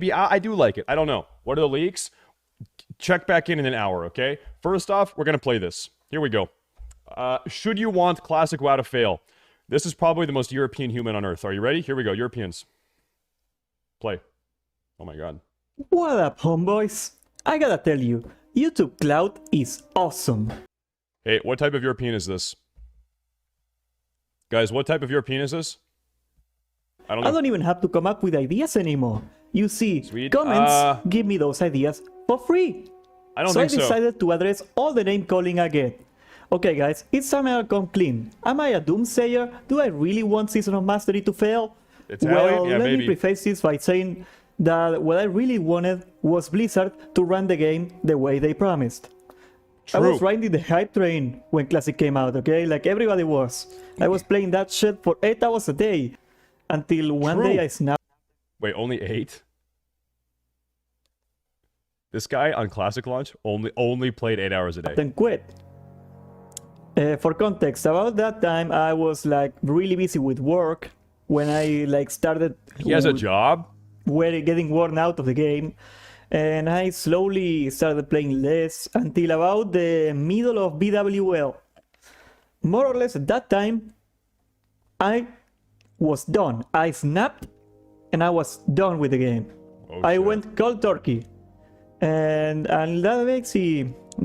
I do like it. I don't know. What are the leaks? Check back in an hour, okay? First off, we're going to play this. Here we go. Should you want Classic WoW to fail? This is probably the most European human on Earth. Are you ready? Here we go. Europeans. Play. Oh my god. What up, homeboys? I gotta tell you, YouTube Cloud is awesome. Hey, what type of European is this? Guys, what type of European is this? I don't know. I don't even have to come up with ideas anymore. You see, Sweet. comments give me those ideas for free. I don't So think I so. decided to address all the name calling again. Okay guys, it's time I come clean. Am I a doomsayer? Do I really want Season of Mastery to fail? It's Well, yeah, let maybe. me preface this by saying that what I really wanted was Blizzard to run the game the way they promised. I True. was riding the hype train when Classic came out, okay? Like everybody was. I was playing that shit for 8 hours a day. Until one day I snapped. Wait, only 8? This guy on Classic launch only played 8 hours a day. And quit. For context, about that time I was like really busy with work when I like started. He has a job? Getting worn out of the game, and I slowly started playing less until about the middle of BWL. More or less at that time, I was done. I snapped, and I was done with the game. Oh, I shit. went cold turkey, and that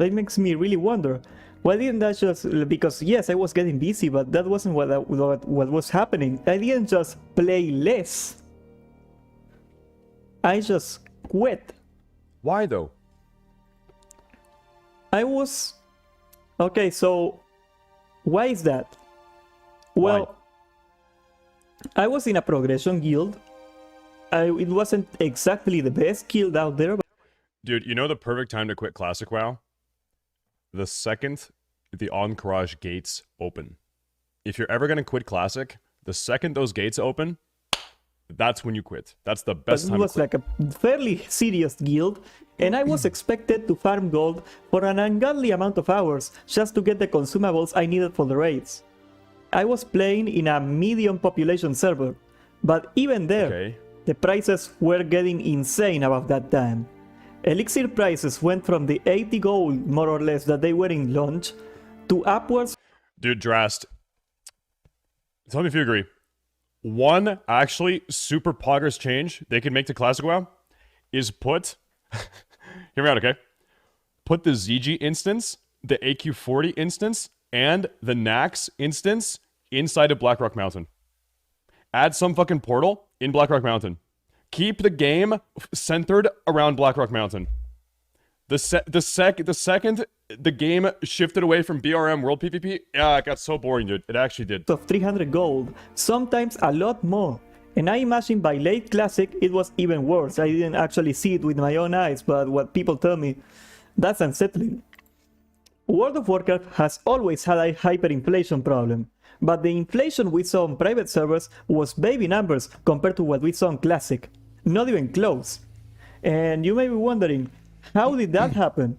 makes me really wonder. Why didn't I just, because yes, I was getting busy, but that wasn't what was happening. I didn't just play less. I just quit. Why though? I was... Okay, so why is that? Well, I was in a progression guild. It wasn't exactly the best guild out there, but... Dude, you know the perfect time to quit Classic WoW? The second the Encourage gates open. If you're ever going to quit Classic, the second those gates open, that's when you quit. That's the best time to quit. It was like a fairly serious guild, and I was expected to farm gold for an ungodly amount of hours just to get the consumables I needed for the raids. I was playing in a medium population server, but even there, the prices were getting insane about that time. Elixir prices went from the 80 gold, more or less, that they were in launch, to upwards... Dude, Drast, tell me if you agree. One, actually, super poggers change they can make to Classic WoW is put... hear me out, okay? Put the ZG instance, the AQ40 instance, and the Nax instance inside of Blackrock Mountain. Add some fucking portal in Blackrock Mountain. Keep the game centered around Blackrock Mountain. The second the game shifted away from BRM World PvP, yeah, it got so boring, dude. It actually did. Of 300 gold, sometimes a lot more. And I imagine by late Classic it was even worse. I didn't actually see it with my own eyes, but what people tell me, that's unsettling. World of Warcraft has always had a hyperinflation problem, but the inflation we saw on private servers was baby numbers compared to what we saw on Classic. Not even close. And you may be wondering, how did that happen?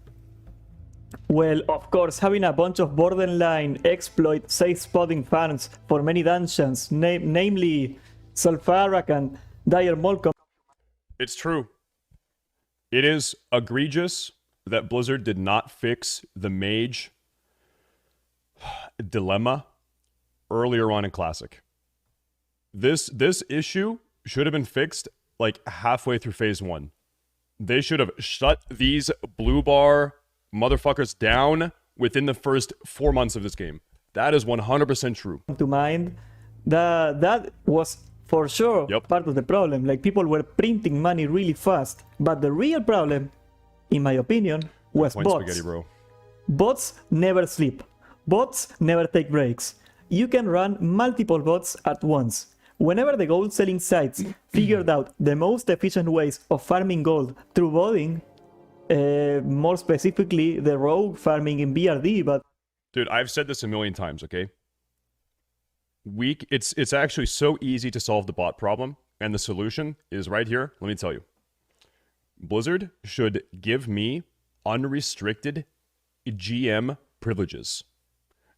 Well, of course, having a bunch of borderline exploit safe spotting farms for many dungeons, namely Sulfurak and Dire Maul. It's true. It is egregious that Blizzard did not fix the mage dilemma earlier on in Classic. This issue should have been fixed like halfway through Phase 1. They should have shut these blue bar motherfuckers down within the first 4 months of this game. That is 100% true. To mind, that was for sure part of the problem. Like, people were printing money really fast. But the real problem, in my opinion, was bots. Spaghetti, bro. Bots never sleep. Bots never take breaks. You can run multiple bots at once. Whenever the gold selling sites figured out the most efficient ways of farming gold through botting, more specifically the rogue farming in BRD, but... Dude, I've said this a million times, okay? It's actually so easy to solve the bot problem, and the solution is right here. Let me tell you. Blizzard should give me unrestricted GM privileges.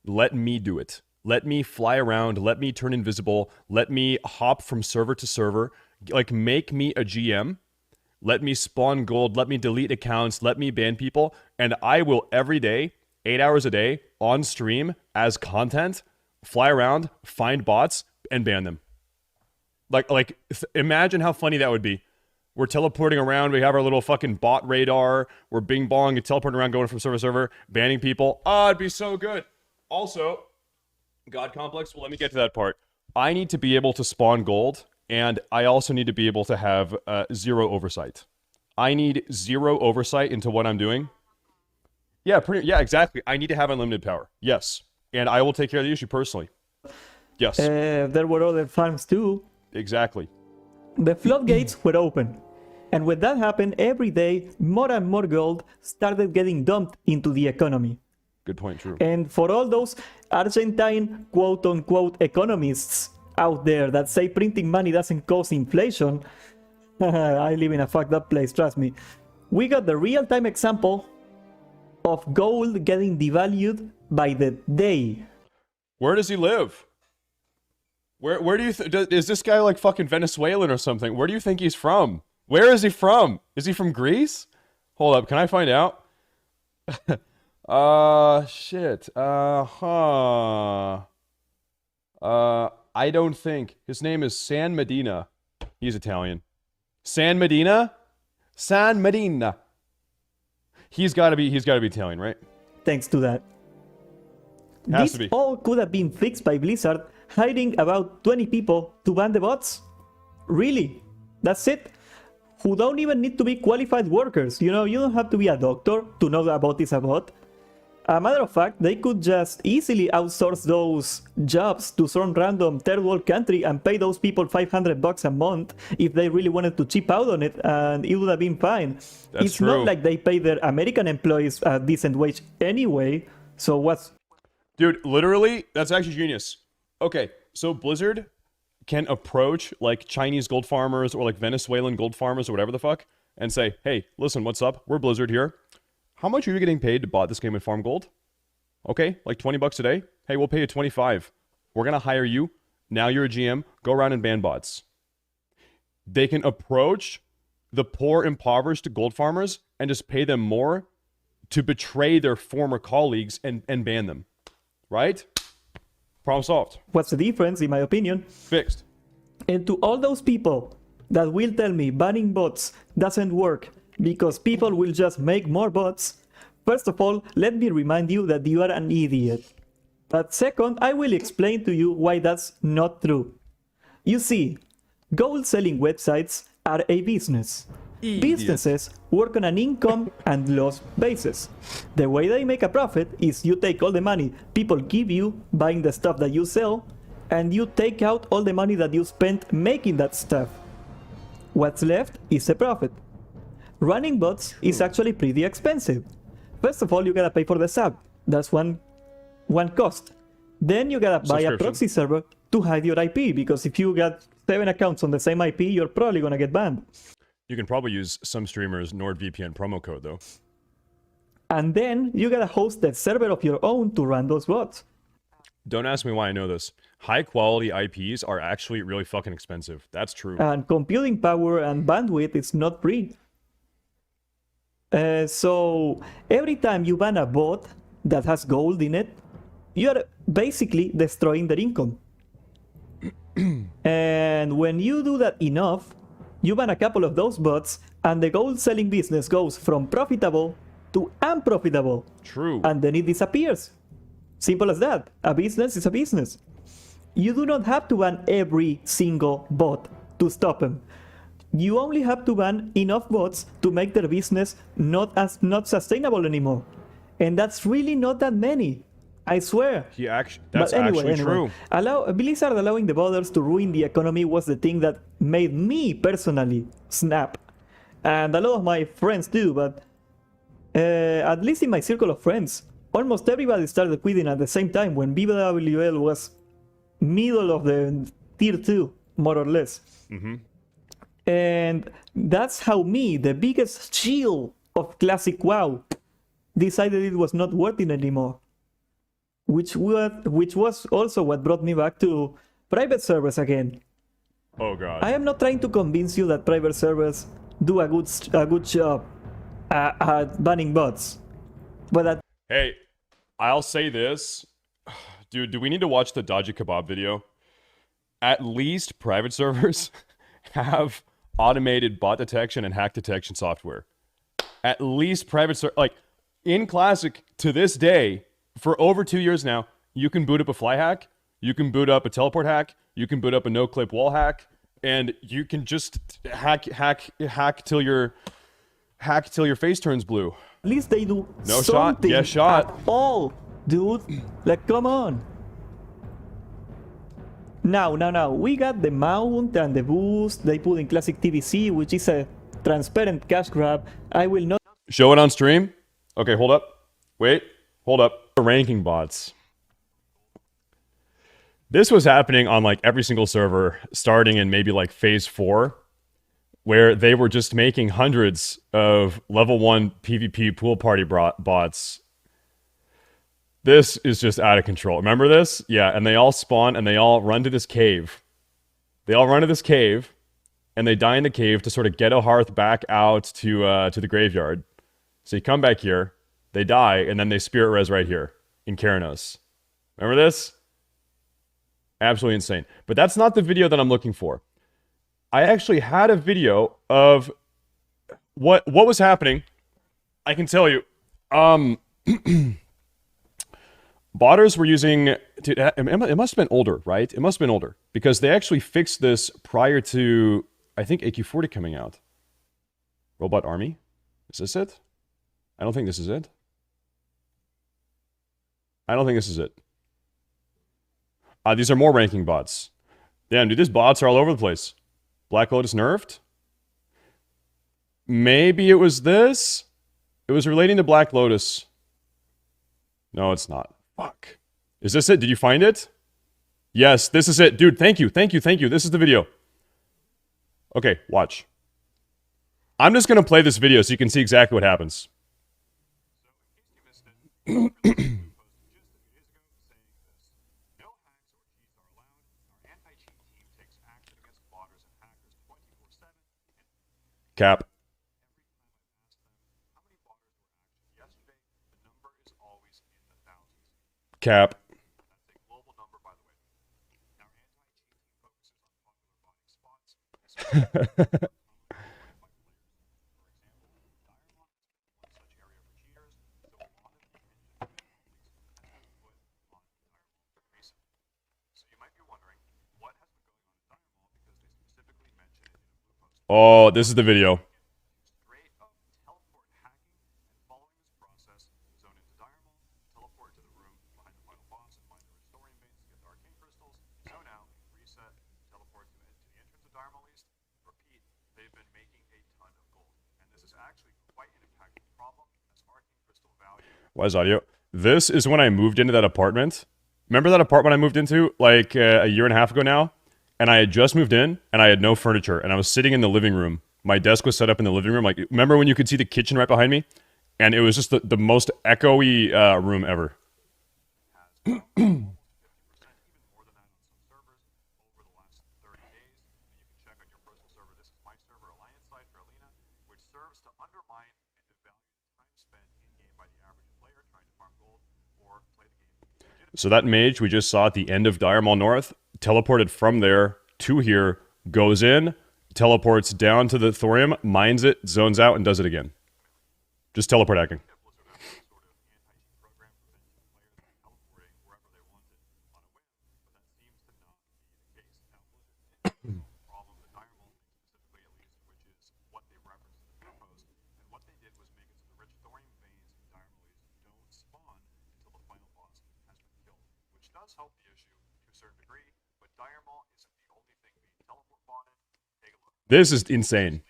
Let me do it. Let me fly around, let me turn invisible, let me hop from server to server, like make me a GM let me spawn gold, let me delete accounts, let me ban people, and I will every day, 8 hours a day, on stream as content, fly around, find bots, and ban them. Like, imagine how funny that would be. We're teleporting around, we have our little fucking bot radar, we're bing bong and teleporting around, going from server to server, banning people. Oh, it'd be so good. Also, God Complex, well, let me get to that part. I need to be able to spawn gold, and I also need to be able to have zero oversight. I need zero oversight into what I'm doing. Yeah, exactly. I need to have unlimited power. Yes. And I will take care of the issue personally. Yes. There were other farms too. Exactly. The floodgates were open. And when that happened, every day, more and more gold started getting dumped into the economy. Good point, true. And for all those Argentine quote-unquote economists out there that say printing money doesn't cause inflation, I live in a fucked up place, trust me. We got the real-time example of gold getting devalued by the day. Where does he live? Where do you is this guy like fucking Venezuelan or something? Where do you think he's from? Where is he from? Is he from Greece? Hold up, can I find out? Shit. I don't think. His name is San Medina. He's Italian. San Medina? San Medina. He's gotta be Italian, right? Thanks to that. Has This to be. all could have been fixed by Blizzard hiring about 20 people to ban the bots. Really? That's it? Who don't even need to be qualified workers. You know, you don't have to be a doctor to know that a bot is a bot. A matter of fact, they could just easily outsource those jobs to some random third world country and pay those people $500 a month if they really wanted to chip out on it, and it would have been fine. That's it's true. not like they pay their American employees a decent wage anyway, so what's... Dude, literally, that's actually genius. Okay, so Blizzard can approach like Chinese gold farmers or like Venezuelan gold farmers or whatever the fuck and say, hey, listen, what's up? We're Blizzard here. How much are you getting paid to bot this game and farm gold? Okay, like $20 a day? Hey, we'll pay you 25. We're gonna hire you. Now you're a GM. Go around and ban bots. They can approach the poor, impoverished gold farmers and just pay them more to betray their former colleagues and ban them. Right? Problem solved. What's the difference, in my opinion? Fixed. And to all those people that will tell me banning bots doesn't work because people will just make more bots, first of all, let me remind you that you are an idiot. But second, I will explain to you why that's not true. You see, gold selling websites are a business. Idiot. Businesses work on an income and loss basis. The way they make a profit is you take all the money people give you buying the stuff that you sell, and you take out all the money that you spent making that stuff. What's left is a profit. Running bots is actually pretty expensive. First of all, you gotta pay for the sub. That's one cost. Then you gotta buy a proxy server to hide your IP, because if you got 7 accounts on the same IP, you're probably gonna get banned. You can probably use some streamers' NordVPN promo code, though. And then you gotta host a server of your own to run those bots. Don't ask me why I know this. High-quality IPs are actually really fucking expensive. That's true. And computing power and bandwidth is not free. So every time you ban a bot that has gold in it, you are basically destroying their income. And when you do that enough, you ban a couple of those bots, and the gold selling business goes from profitable to unprofitable. True. And then it disappears. Simple as that. A business is a business. You do not have to ban every single bot to stop them. You only have to ban enough bots to make their business not sustainable anymore. And that's really not that many. I swear. That's actually true. Blizzard allowing the botters to ruin the economy was the thing that made me personally snap. And a lot of my friends do, but at least in my circle of friends, almost everybody started quitting at the same time when BWL was middle of the tier 2, more or less. Mm-hmm. And that's how me, the biggest shield of classic WoW, decided it was not worth it anymore. Which was also what brought me back to private servers again. Oh god. I am not trying to convince you that private servers do a good job at banning bots. But at Hey, I'll say this. Dude, do we need to watch the Dodgy Kebab video? At least private servers have automated bot detection and hack detection software. At least private server, like in Classic to this day, for over 2 years now, you can boot up a fly hack, you can boot up a teleport hack, you can boot up a no-clip wall hack, and you can just hack till your face turns blue. least they do No shot. something Yes, shot. at all, dude. Like, come on. Now, we got the mount and the boost they put in Classic TVC, which is a transparent cash grab. I will not Show it on stream. Okay, hold up. Wait, hold up. Ranking bots. This was happening on like every single server starting in maybe like phase 4, where they were just making hundreds of level 1 PvP pool party bots. This is just out of control. Remember this? Yeah, and they all spawn and they all run to this cave. They all run to this cave and they die in the cave to sort of get a hearth back out to the graveyard. So you come back here, they die, and then they spirit res right here in Keranos. Remember this? Absolutely insane. But that's not the video that I'm looking for. I actually had a video of what was happening. I can tell you. Botters were using... Dude, it must have been older, right? It must have been older. Because they actually fixed this prior to, I think, AQ40 coming out. Robot Army? Is this it? I don't think this is it. I don't think this is it. These are more ranking bots. Damn, dude, these bots are all over the place. Black Lotus nerfed? Maybe it was this? It was relating to Black Lotus. No, it's not. Fuck. Is this it? Did you find it? Yes, this is it. Dude, thank you. This is the video. Okay, watch. I'm just going to play this video so you can see exactly what happens. Cap. Cap. Oh, this is the video. Why is audio? This is when I moved into that apartment. Remember that apartment I moved into like a year and a half ago now? And I had just moved in and I had no furniture and I was sitting in the living room. My desk was set up in the living room. Like, remember when you could see the kitchen right behind me? And it was just the most echoey room ever. So that mage we just saw at the end of Dire Mall North teleported from there to here, goes in, teleports down to the thorium, mines it, zones out, and does it again. Just teleport hacking. This is insane.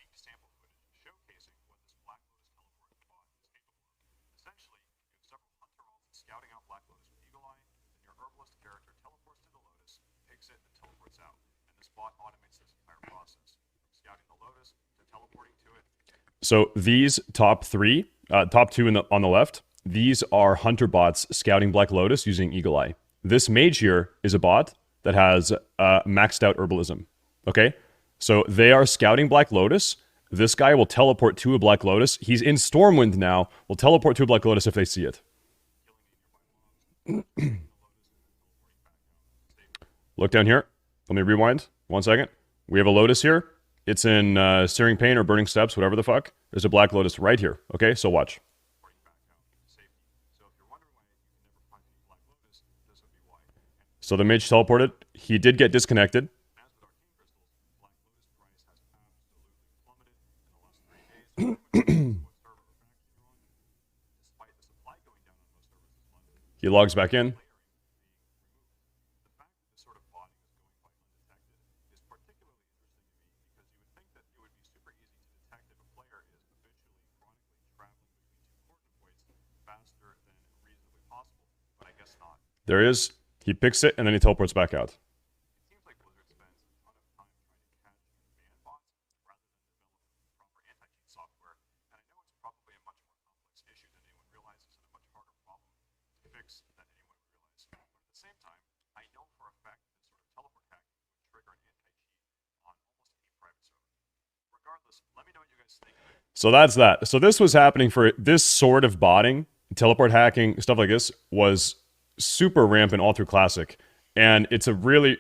So these top three, top two on the left, these are hunter bots scouting Black Lotus using Eagle Eye. This mage here is a bot that has maxed out herbalism. Okay? So they are scouting Black Lotus. this guy will teleport to a Black Lotus. He's in Stormwind now. Will teleport to a Black Lotus if they see it. Look down here. Let me rewind. 1 second. We have a Lotus here. It's in Searing Pain or Burning Steps, whatever the fuck. There's a Black Lotus right here. Okay, so watch. So the mage teleported. He did get disconnected. He logs back in. There he is. He picks it and then he teleports back out. So that's that. So this was happening for this sort of botting, teleport hacking, stuff like this was super rampant all through Classic. And it's really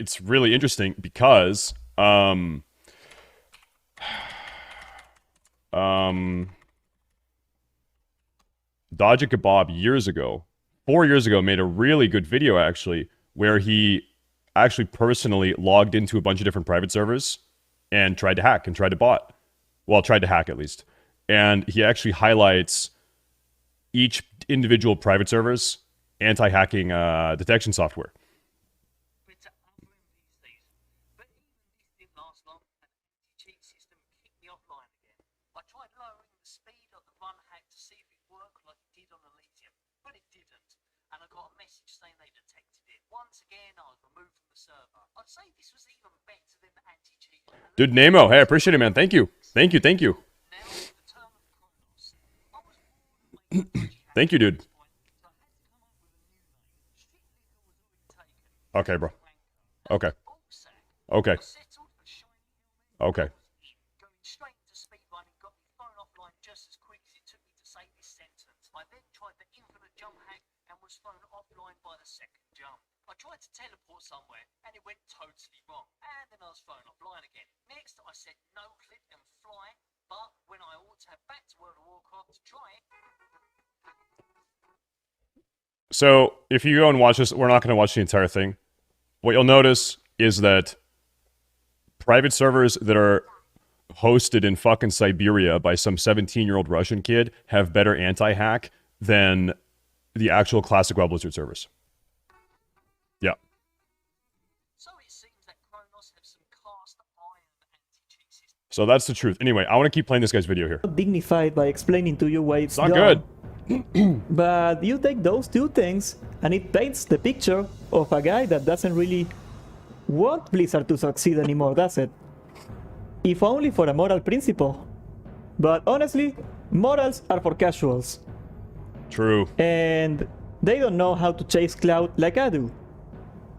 interesting because Dodgy Kebab years ago, 4 years ago, made a really good video actually, where he actually personally logged into a bunch of different private servers and tried to hack and tried to bot. Well, tried to hack at least. And he actually highlights each individual private server's anti-hacking detection software. Dude, Nemo, hey, I appreciate it, man. Thank you. Thank you, thank you. Thank you, dude. Okay, bro. Okay. Okay. Okay. I tried to teleport somewhere and it went totally wrong. And then I was thrown offline again. Next, I said no click and fly, but when I auto back to World of Warcraft to try it. So, if you go and watch this, we're not going to watch the entire thing. What you'll notice is that private servers that are hosted in fucking Siberia by some 17-year-old Russian kid have better anti-hack than the actual classic WoW Blizzard servers. Yeah. So it seems that Kronos have some cast iron anti-cheat system. So that's the truth. Anyway, I want to keep playing this guy's video here. Dignified by explaining to you why it's Not done. good. But you take those two things and it paints the picture of a guy that doesn't really want Blizzard to succeed anymore, does it? If only for a moral principle. But honestly, morals are for casuals. True. And they don't know how to chase clout like I do.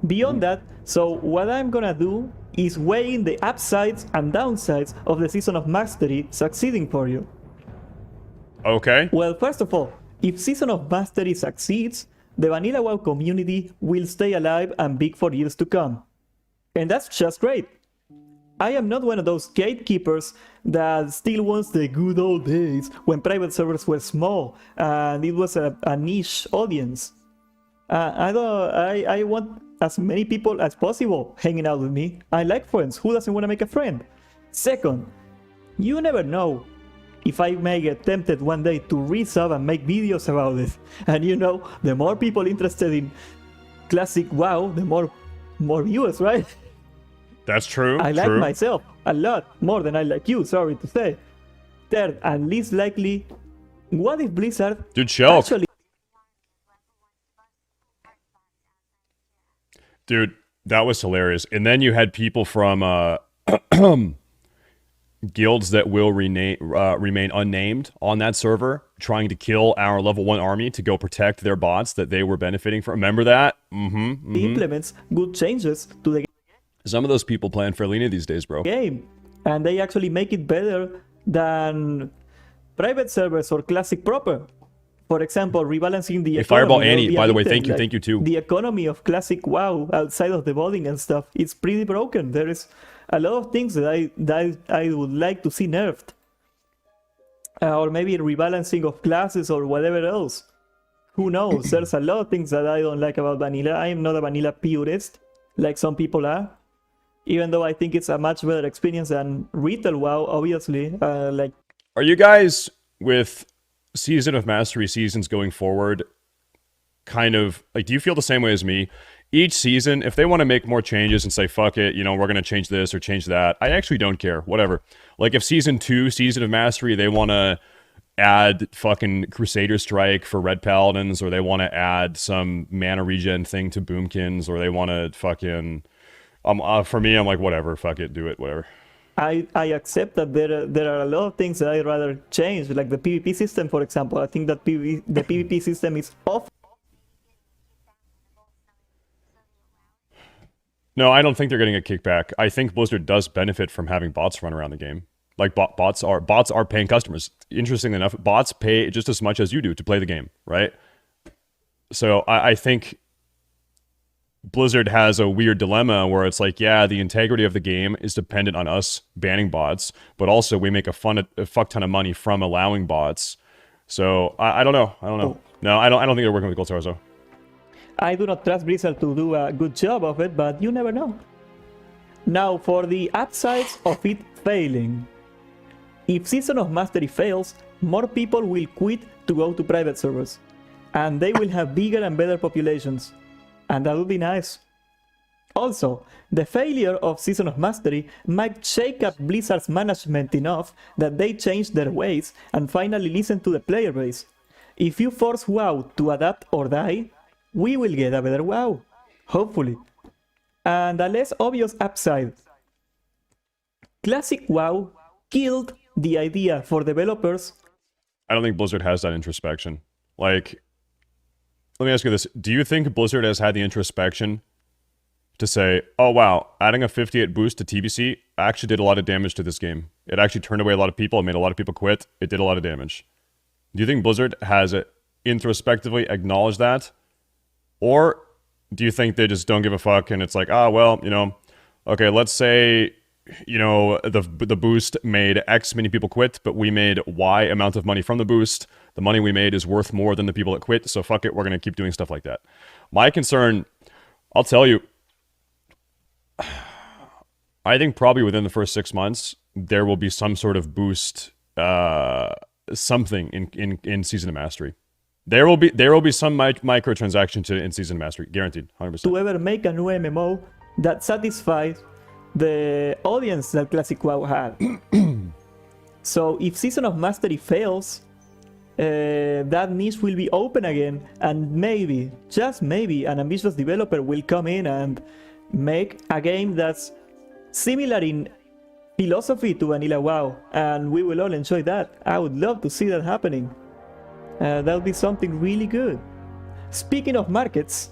Beyond that, so what I'm gonna do is weighing the upsides and downsides of the Season of Mastery succeeding for you. Okay. Well, first of all, if Season of Mastery succeeds, the Vanilla WoW community will stay alive and big for years to come. And that's just great. I am not one of those gatekeepers that still wants the good old days when private servers were small and it was a niche audience. I want as many people as possible hanging out with me. I like friends. Who doesn't want to make a friend? Second, you never know if I may get tempted one day to resub and make videos about it. And you know, the more people interested in classic WoW, the more viewers, right? That's true. I like myself a lot more than I like you, sorry to say. Third, and least likely, what if Blizzard Dude, chill. actually... Dude, that was hilarious. And then you had people from guilds that will remain unnamed on that server trying to kill our level 1 army to go protect their bots that they were benefiting from. Remember that? implements good changes to the Some of those people playing Fairlina these days, bro. game, and they actually make it better than private servers or classic proper. For example, rebalancing the Hey, economy. Fireball or Annie, the by the way, addicted, thank you too. The economy of classic WoW outside of the voting and stuff, it's pretty broken. There is a lot of things that I would like to see nerfed. Or maybe rebalancing of classes or whatever else. Who knows? There's a lot of things that I don't like about vanilla. I am not a vanilla purist, like some people are. Even though I think it's a much better experience than retail WoW, obviously. Are you guys with Season of Mastery seasons going forward kind of like, do you feel the same way as me? Each season, if they want to make more changes and say, fuck it, you know, we're going to change this or change that, I actually don't care. Whatever. Like if Season 2, Season of Mastery, they want to add fucking Crusader Strike for Red Paladins, or they want to add some mana regen thing to Boomkins, or they want to fucking... for me, I'm like, whatever, fuck it, do it, whatever. I accept that there are a lot of things that I'd rather change, like the PvP system, for example. I think that the PvP system is off. No, I don't think they're getting a kickback. I think Blizzard does benefit from having bots run around the game. Like bots are paying customers. Interestingly enough, bots pay just as much as you do to play the game, right? So I think Blizzard has a weird dilemma where it's like, yeah, the integrity of the game is dependent on us banning bots, but also we make a fuck ton of money from allowing bots. So I don't know. No, I don't think they're working with Gold Stars though. I do not trust Blizzard to do a good job of it, but you never know. Now, for the upsides of it failing. If Season of Mastery fails, more people will quit to go to private servers, and they will have bigger and better populations. And that would be nice. Also, the failure of Season of Mastery might shake up Blizzard's management enough that they change their ways and finally listen to the player base. If you force WoW to adapt or die, we will get a better WoW. Hopefully. And a less obvious upside. Classic WoW killed the idea for developers. I don't think Blizzard has that introspection. Like, let me ask you this. Do you think Blizzard has had the introspection to say, oh wow, adding a 58 boost to TBC actually did a lot of damage to this game. It actually turned away a lot of people. It made a lot of people quit. It did a lot of damage. Do you think Blizzard has introspectively acknowledged that? Or do you think they just don't give a fuck and it's like, ah, well, you know, okay, let's say, you know, the boost made X many people quit, but we made Y amount of money from the boost. The money we made is worth more than the people that quit, so fuck it, we're going to keep doing stuff like that. My concern, I'll tell you, I think probably within the first 6 months, there will be some sort of boost, something in Season of Mastery. There will be some microtransaction in Season of Mastery, guaranteed, 100%. To ever make a new MMO that satisfies the audience that Classic WoW had. So if Season of Mastery fails, that niche will be open again, and maybe, just maybe, an ambitious developer will come in and make a game that's similar in philosophy to vanilla WoW, and we will all enjoy that. I would love to see that happening. That would be something really good. Speaking of markets,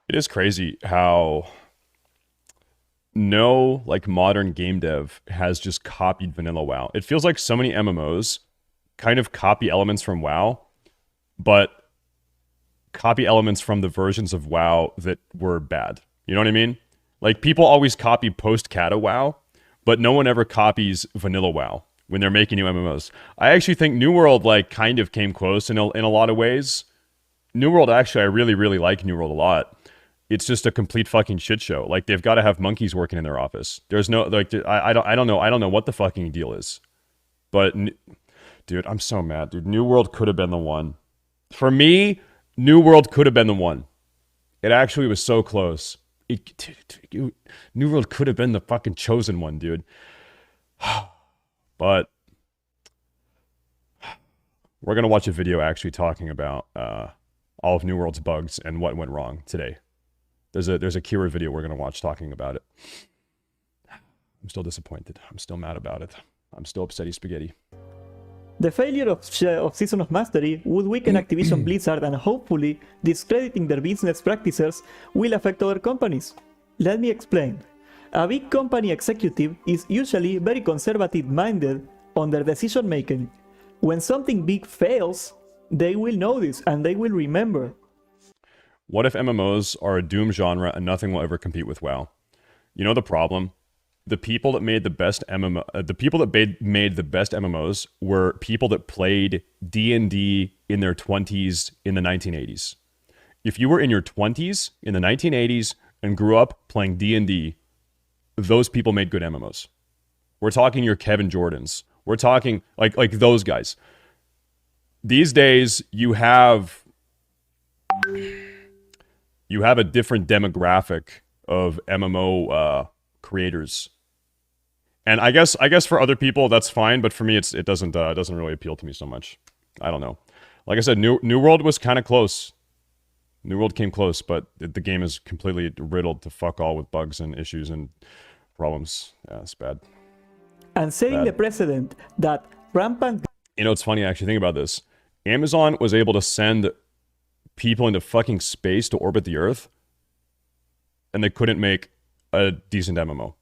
it is crazy how no like modern game dev has just copied vanilla WoW. It feels like so many MMOs kind of copy elements from WoW, but copy elements from the versions of WoW that were bad. You know what I mean? Like people always copy post-Kata WoW, but no one ever copies vanilla WoW when they're making new MMOs. I actually think New World like kind of came close in a lot of ways. New World, actually, I really, really like New World a lot. It's just a complete fucking shit show. Like they've got to have monkeys working in their office. There's no like I don't know what the fucking deal is. But dude, I'm so mad, dude. New World could have been the one. For me, New World could have been the one. It actually was so close. New World could have been the fucking chosen one, dude. But we're gonna watch a video actually talking about all of New World's bugs and what went wrong today. There's a Kira video we're gonna watch talking about it. I'm still disappointed. I'm still mad about it. I'm still upsetty spaghetti. the failure of Season of Mastery would weaken Activision Blizzard, and hopefully discrediting their business practices will affect other companies. Let me explain. A big company executive is usually very conservative minded on their decision making. When something big fails, they will notice and they will remember. What if MMOs are a doom genre and nothing will ever compete with WoW? You know the problem? The people that made the best made the best MMOs were people that played D&D in their 20s in the 1980s. If you were in your 20s in the 1980s and grew up playing D&D, those people made good MMOs. We're talking your Kevin Jordans. We're talking like those guys. These days you have a different demographic of MMO creators. And I guess for other people that's fine, but for me it doesn't really appeal to me so much. I don't know. Like I said, New World was kind of close. New World came close, but the game is completely riddled to fuck all with bugs and issues and problems. Yeah, it's bad. And setting Bad. the precedent that rampant You know, it's funny actually think about this. Amazon was able to send people into fucking space to orbit the Earth, and they couldn't make a decent MMO.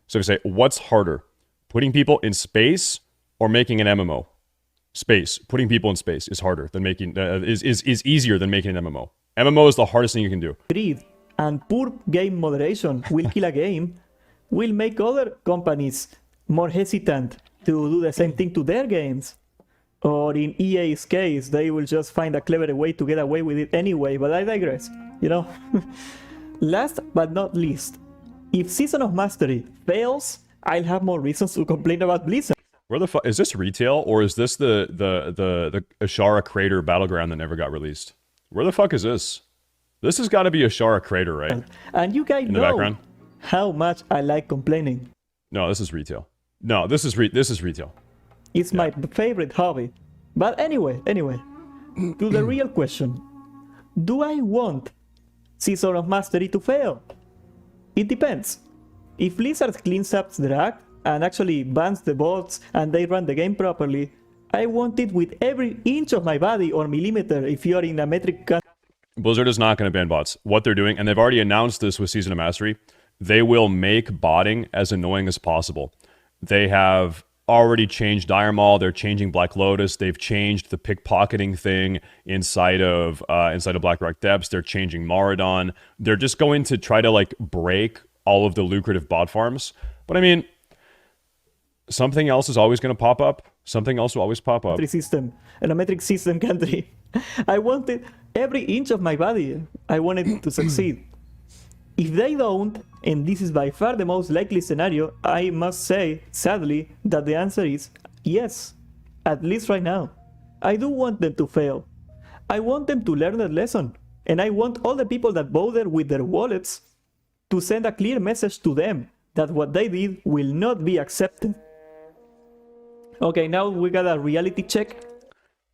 So if you say, what's harder, putting people in space or making an MMO? Space, putting people in space is harder than making is easier than making an MMO. MMO is the hardest thing you can do. greed and poor game moderation will kill a game, will make other companies more hesitant to do the same thing to their games. Or in EA's case, they will just find a clever way to get away with it anyway, but I digress, you know? Last but not least, if Season of Mastery fails, I'll have more reasons to complain about Blizzard. Where the fuck is this retail or is this the Ashara Crater Battleground that never got released? Where the fuck is this? This has got to be Ashara Crater, right? And you guys In the know background? how much I like complaining. No, this is retail. No, this is retail. It's my favorite hobby. But anyway, to the real question. Do I want Season of Mastery to fail? It depends. If Blizzard cleans up their act and actually bans the bots and they run the game properly, I want it with every inch of my body or millimeter if you are in a metric country. Blizzard is not going to ban bots. What they're doing, and they've already announced this with Season of Mastery, they will make botting as annoying as possible. They have already changed Dire Maul. They're changing Black Lotus. They've changed the pickpocketing thing inside of Black Rock Depths. They're changing Maradon. They're just going to try to like break all of the lucrative bot farms. But I mean, something else is always going to pop up. Something else will always pop up. System and a metric system country. I wanted every inch of my body. I wanted it to succeed. If they don't, and this is by far the most likely scenario, I must say, sadly, that the answer is yes. At least right now. I do want them to fail. I want them to learn their lesson. And I want all the people that bother with their wallets to send a clear message to them that what they did will not be accepted. Okay, now we got a reality check.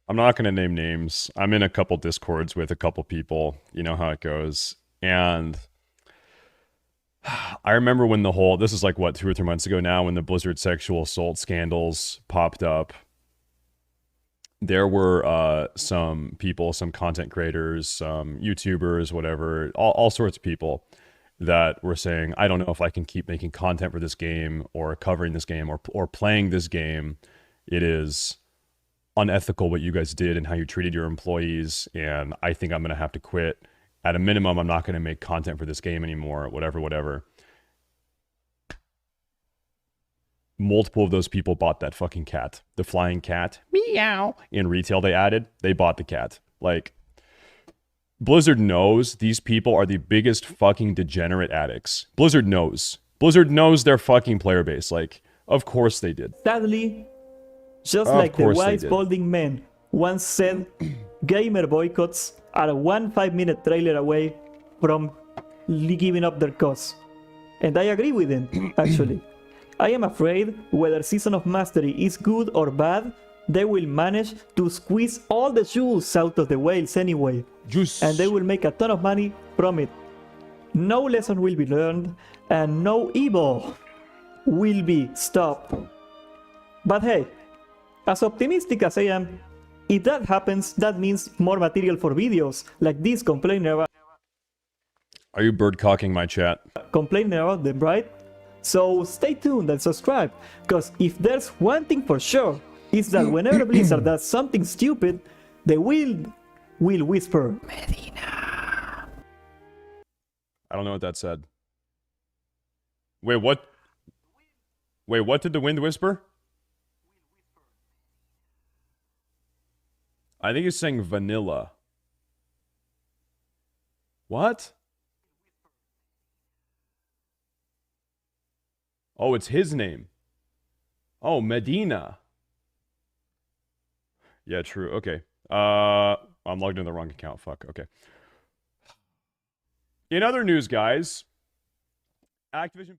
I'm not going to name names. I'm in a couple Discords with a couple people. You know how it goes. And I remember when this is like, what, 2 or 3 months ago now, when the Blizzard sexual assault scandals popped up. There were some people, some content creators, some YouTubers, whatever, all sorts of people that were saying, I don't know if I can keep making content for this game or covering this game or playing this game. It is unethical what you guys did and how you treated your employees, and I think I'm going to have to quit. At a minimum, I'm not going to make content for this game anymore, whatever. Multiple of those people bought that fucking cat. The flying cat. Meow. In retail they bought the cat. Like, Blizzard knows these people are the biggest fucking degenerate addicts. Blizzard knows. Blizzard knows their fucking player base. Like, of course they did. Sadly, just Of like the course they wise did. balding man once said, gamer boycotts are 1 5-minute trailer away from giving up their cause. And I agree with him, actually. I am afraid whether Season of Mastery is good or bad, they will manage to squeeze all the jewels out of the whales anyway. Juice. And they will make a ton of money from it. No lesson will be learned, and no evil will be stopped. But hey, as optimistic as I am, if that happens, that means more material for videos like this complaining Are you birdcocking my chat? about them, right? So stay tuned and subscribe, because if there's one thing for sure, is that whenever Blizzard does something stupid, the wind will whisper. I don't know what that said. Wait, what? Wait, what did the wind whisper? I think he's saying vanilla. What? Oh, it's his name. Oh, Medina. Yeah, true. Okay. I'm logged in the wrong account. Fuck. Okay. In other news, guys, Activision